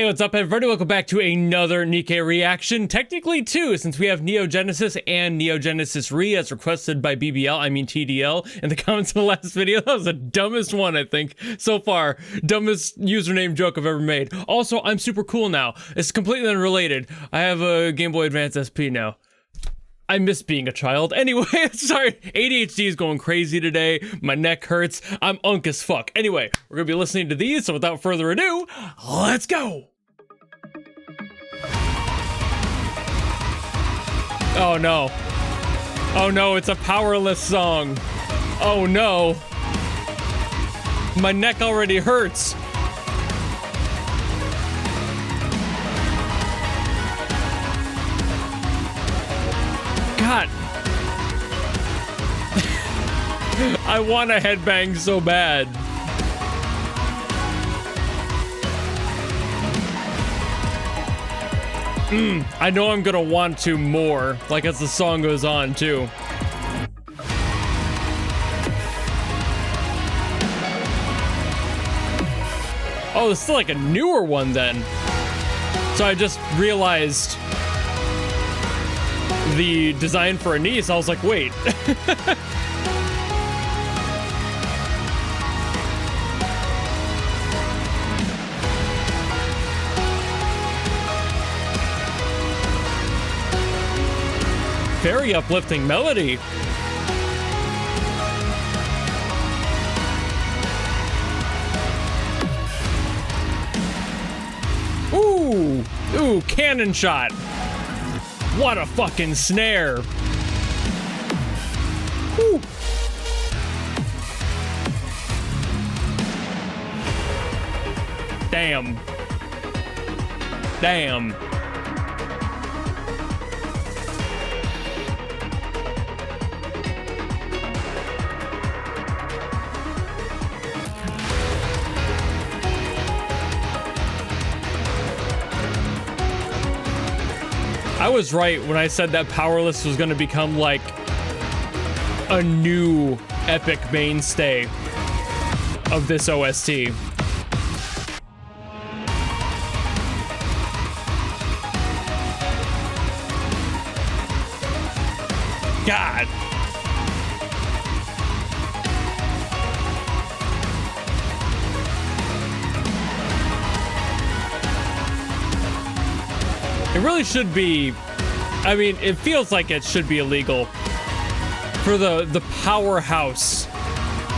Hey, what's up, everybody? Welcome back to another NIKKE reaction. Technically two, since we have Neo Genesis and Neo Genesis Re as requested by TDL in the comments of the last video. That was the dumbest one, I think, so far. Dumbest username joke I've ever made. Also, I'm super cool now. It's completely unrelated. I have a Game Boy Advance SP now. I miss being a child. Anyway, sorry, ADHD is going crazy today. My neck hurts. I'm unk as fuck. Anyway, we're gonna be listening to these, so without further ado, let's go! Oh no. Oh no, it's a Powerless song. Oh no. My neck already hurts. God. I want a headbang so bad. I know I'm gonna want to more, like as the song goes on too. Oh, this is like a newer one then. So I just realized the design for a niece. I was like, wait. Very uplifting melody. Ooh, ooh, cannon shot. What a fucking snare. Woo. Damn. Damn. I was right when I said that Powerless was going to become like a new epic mainstay of this OST. God. It really should be, I mean, it feels like it should be illegal for the powerhouse,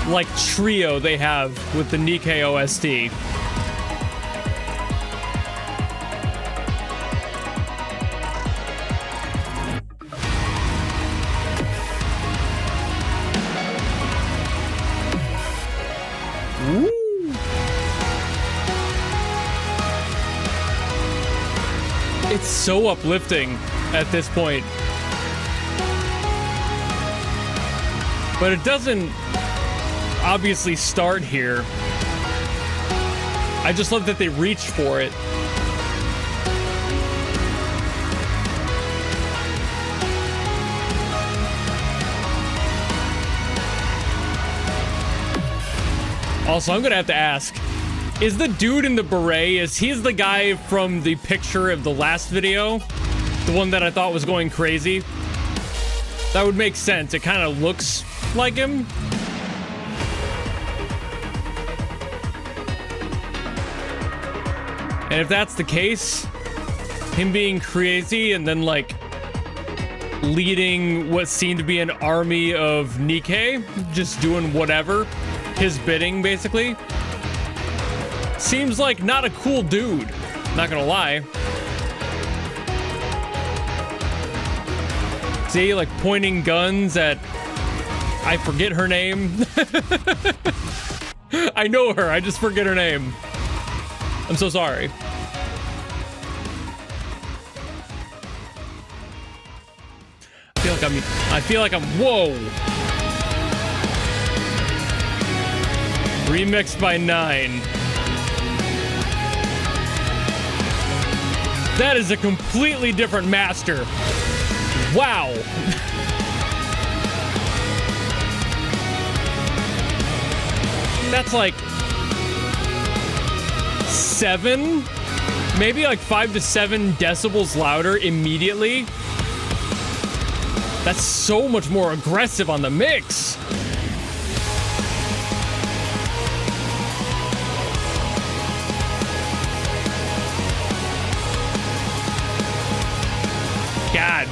like, trio they have with the NIKKE OST. Woo! It's so uplifting at this point. But it doesn't obviously start here. I just love that they reached for it. Also, I'm gonna have to ask, is the dude in the beret, is he the guy from the picture of the last video? The one that I thought was going crazy? That would make sense. It kind of looks like him. And if that's the case, him being crazy and then like leading what seemed to be an army of NIKKE, just doing whatever, his bidding basically, seems like not a cool dude, not gonna lie. See, like pointing guns at, I forget her name. I know her, I just forget her name. I'm so sorry. I feel like I'm, whoa. Remixed by NieN. That is a completely different master. Wow. That's like 7 maybe like 5 to 7 decibels louder immediately. That's so much more aggressive on the mix. God.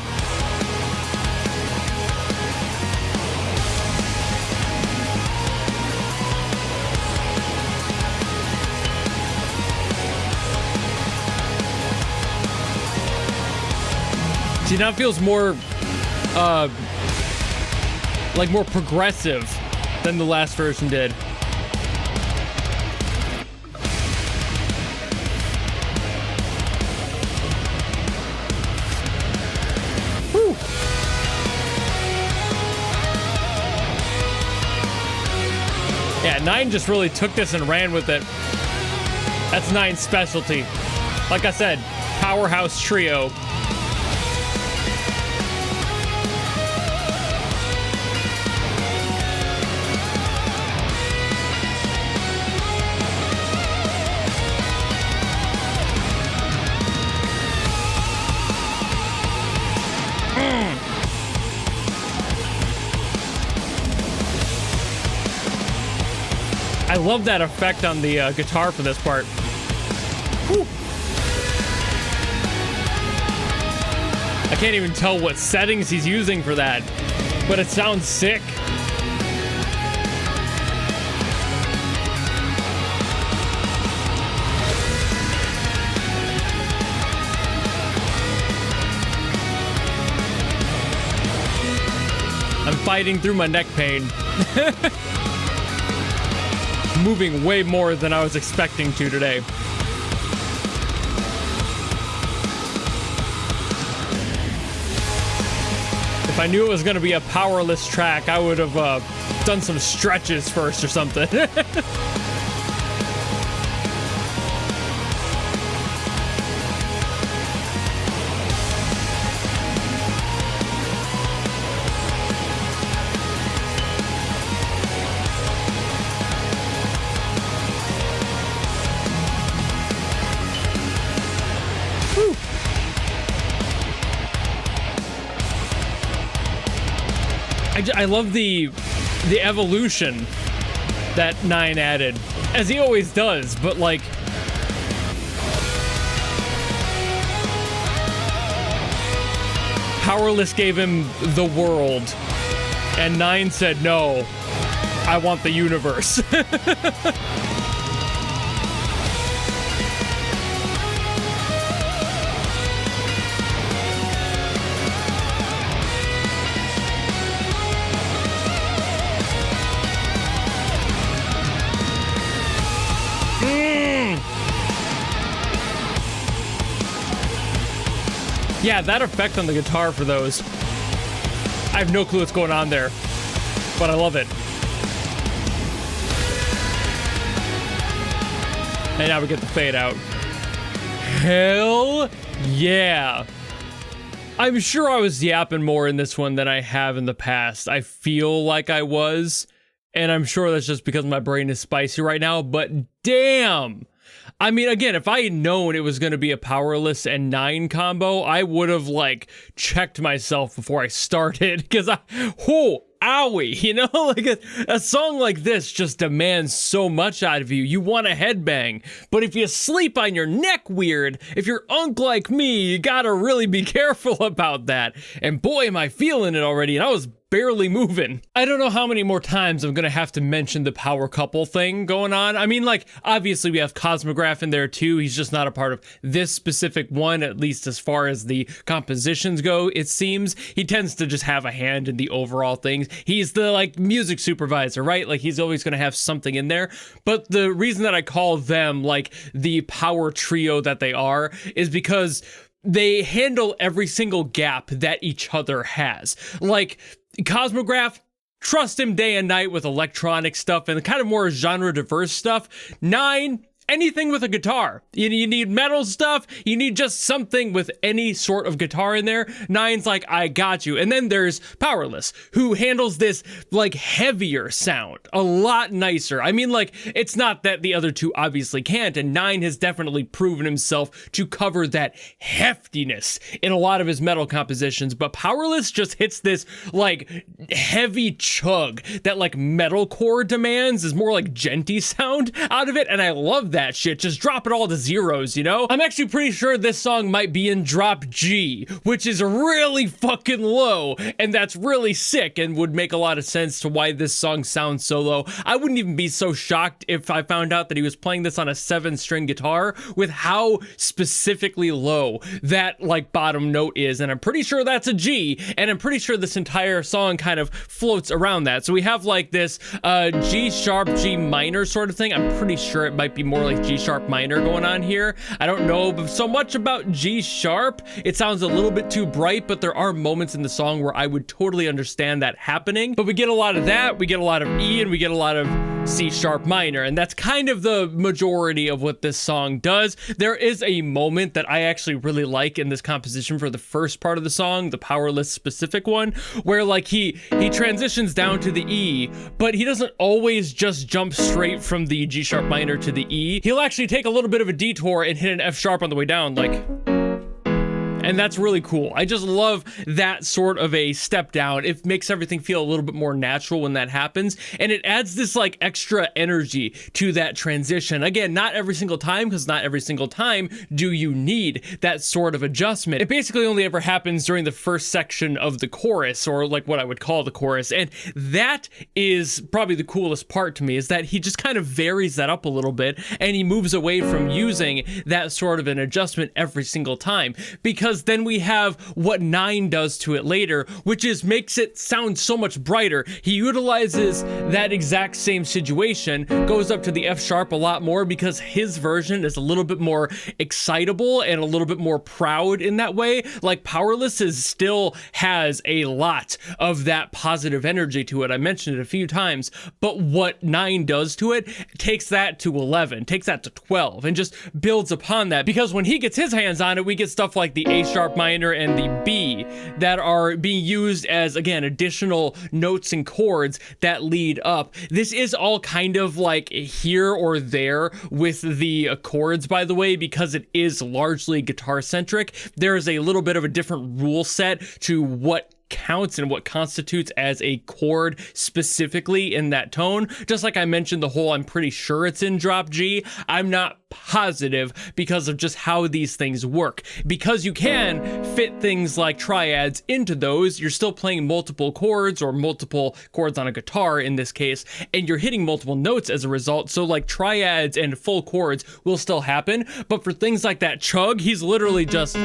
See, now it feels more, like more progressive than the last version did. Whew. Yeah, NieN just really took this and ran with it. That's NieN's specialty. Like I said, powerhouse trio. I love that effect on the guitar for this part. Whew. I can't even tell what settings he's using for that, but it sounds sick. I'm fighting through my neck pain. Moving way more than I was expecting to today. If I knew it was going to be a powerless track, I would have done some stretches first or something. I love the evolution that NieN added, as he always does, but like Powerless gave him the world, and NieN said, no, I want the universe. Yeah, that effect on the guitar for those. I have no clue what's going on there, but I love it. And now we get the fade out. Hell yeah. I'm sure I was yapping more in this one than I have in the past. I feel like I was, and I'm sure that's just because my brain is spicy right now, but damn. I mean, again, if I had known it was going to be a Powerless and NieN combo, I would have, like, checked myself before I started, because owie, you know? Like, a song like this just demands so much out of you. You want a headbang, but if you sleep on your neck weird, if you're unk like me, you gotta really be careful about that. And boy, am I feeling it already, and I was barely moving. I don't know how many more times I'm gonna have to mention the power couple thing going on. I mean, like, obviously we have Cosmograph in there too. He's just not a part of this specific one, at least as far as the compositions go, it seems. He tends to just have a hand in the overall things. He's the, like, music supervisor, right? Like, he's always gonna have something in there. But the reason that I call them, like, the power trio that they are is because they handle every single gap that each other has. Like, Cosmograph, trust him day and night with electronic stuff and kind of more genre diverse stuff. NieN, anything with a guitar. You need metal stuff, you need just something with any sort of guitar in there. NieN's like, I got you. And then there's Powerless, who handles this like heavier sound a lot nicer. I mean, like, it's not that the other two obviously can't, and NieN has definitely proven himself to cover that heftiness in a lot of his metal compositions, but Powerless just hits this like heavy chug that like metalcore demands, is more like genty sound out of it, and I love that shit. Just drop it all to zeros, you know? I'm actually pretty sure this song might be in drop G, which is really fucking low, and that's really sick and would make a lot of sense to why this song sounds so low. I wouldn't even be so shocked if I found out that he was playing this on a 7-string guitar with how specifically low that like bottom note is, and I'm pretty sure that's a G, and I'm pretty sure this entire song kind of floats around that. So we have like this G sharp, G minor sort of thing. I'm pretty sure it might be more like G sharp minor going on here. I don't know so much about G sharp. It sounds a little bit too bright, but there are moments in the song where I would totally understand that happening. But we get a lot of that, we get a lot of E, and we get a lot of C sharp minor, and that's kind of the majority of what this song does. There is a moment that I actually really like in this composition for the first part of the song, the Powerless specific one, where like he transitions down to the E, but he doesn't always just jump straight from the G sharp minor to the E. He'll actually take a little bit of a detour and hit an F sharp on the way down, like, and that's really cool. I just love that sort of a step down. It makes everything feel a little bit more natural when that happens, and it adds this like extra energy to that transition. Again, not every single time, because not every single time do you need that sort of adjustment. It basically only ever happens during the first section of the chorus, or like what I would call the chorus, and that is probably the coolest part to me, is that he just kind of varies that up a little bit, and he moves away from using that sort of an adjustment every single time, because then we have what NieN does to it later, which is makes it sound so much brighter. He utilizes that exact same situation, goes up to the F sharp a lot more, because his version is a little bit more excitable and a little bit more proud in that way. Like Powerless still has a lot of that positive energy to it. I mentioned it a few times, but what NieN does to it takes that to 11, takes that to 12, and just builds upon that, because when he gets his hands on it, we get stuff like the A sharp minor and the B that are being used as, again, additional notes and chords that lead up. This is all kind of like here or there with the chords, by the way, because it is largely guitar centric. There's a little bit of a different rule set to what counts and what constitutes as a chord specifically in that tone. Just like I mentioned the whole I'm pretty sure it's in drop G, I'm not positive because of just how these things work. Because you can fit things like triads into those, you're still playing multiple chords, or multiple chords on a guitar in this case, and you're hitting multiple notes as a result. So like triads and full chords will still happen, but for things like that chug, he's literally just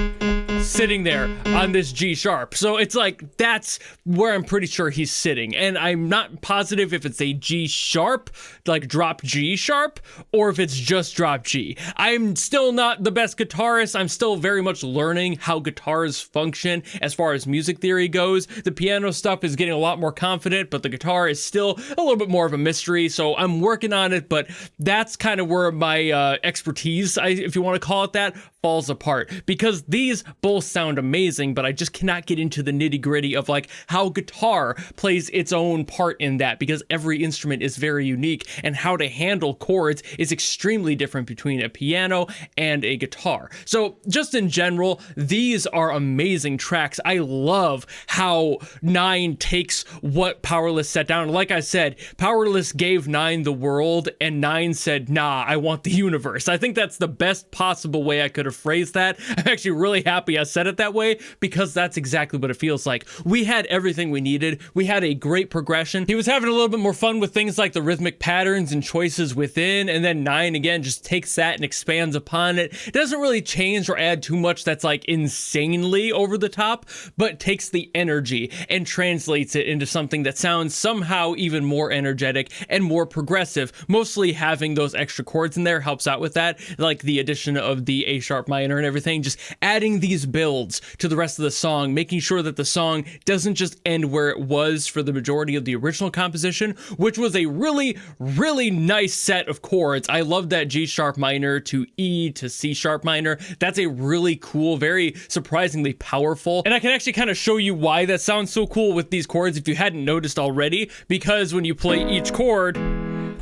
sitting there on this G sharp. So it's like, that's where I'm pretty sure he's sitting, and I'm not positive if it's a G sharp, like drop G sharp, or if it's just drop G. I'm still not the best guitarist. I'm still very much learning how guitars function as far as music theory goes. The piano stuff is getting a lot more confident, but the guitar is still a little bit more of a mystery, so I'm working on it, but that's kind of where my expertise, if you want to call it that, falls apart, because these both sound amazing, but I just cannot get into the nitty-gritty of like how guitar plays its own part in that, because every instrument is very unique, and how to handle chords is extremely different between a piano and a guitar. So just in general, these are amazing tracks. I love how NieN takes what Powerless set down. Like I said, Powerless gave NieN the world, and NieN said, nah, I want the universe. I think that's the best possible way I could have phrased that. I'm actually really happy I said it that way, because that's exactly what it feels like. We had everything we needed. We had a great progression. He was having a little bit more fun with things like the rhythmic patterns and choices within, and then NieN again just takes that and expands upon it. It doesn't really change or add too much that's like insanely over the top, but takes the energy and translates it into something that sounds somehow even more energetic and more progressive. Mostly having those extra chords in there helps out with that, like the addition of the A sharp minor and everything, just adding these builds to the rest of the song, making sure that the song doesn't just end where it was for the majority of the original composition, which was a really, really nice set of chords. I love that G sharp minor to E to C sharp minor. That's a really cool, very surprisingly powerful. And I can actually kind of show you why that sounds so cool with these chords if you hadn't noticed already, because when you play each chord,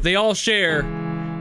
they all share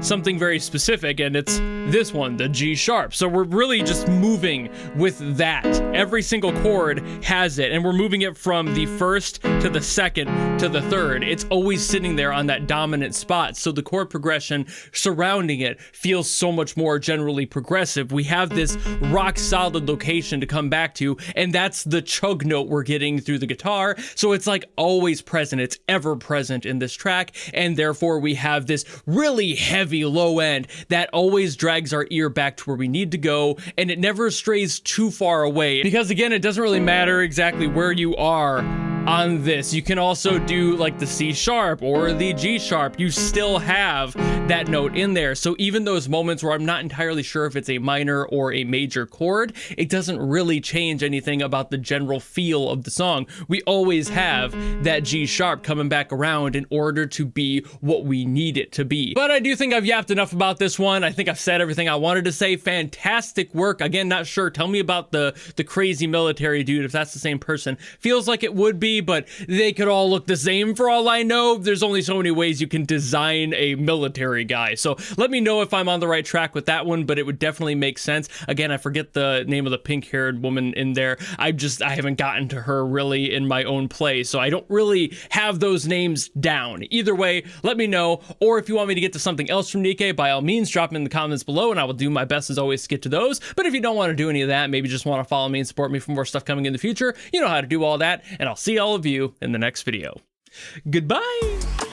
something very specific, and it's this one, the G sharp. So we're really just moving with that. Every single chord has it, and we're moving it from the first to the second to the third. It's always sitting there on that dominant spot, so the chord progression surrounding it feels so much more generally progressive. We have this rock solid location to come back to, and that's the chug note we're getting through the guitar. So it's like always present, it's ever present in this track, and therefore we have this really heavy low end that always drags our ear back to where we need to go, and it never strays too far away, because again, it doesn't really matter exactly where you are on this. You can also do like the C sharp or the G sharp. You still have that note in there. So even those moments where I'm not entirely sure if it's a minor or a major chord, it doesn't really change anything about the general feel of the song. We always have that G sharp coming back around in order to be what we need it to be. But I do think I've yapped enough about this one. I think I've said everything I wanted to say. Fantastic work. Again, not sure. Tell me about the crazy military dude, if that's the same person. Feels like it would be, but they could all look the same for all I know. There's only so many ways you can design a military guy. So let me know if I'm on the right track with that one, but it would definitely make sense. Again, I forget the name of the pink-haired woman in there. I haven't gotten to her really in my own play, so I don't really have those names down. Either way, let me know, or if you want me to get to something else from NIKKE, by all means, drop them in the comments below, and I will do my best as always to get to those. But if you don't want to do any of that, maybe just want to follow me and support me for more stuff coming in the future, you know how to do all that, and I'll see all of you in the next video. Goodbye!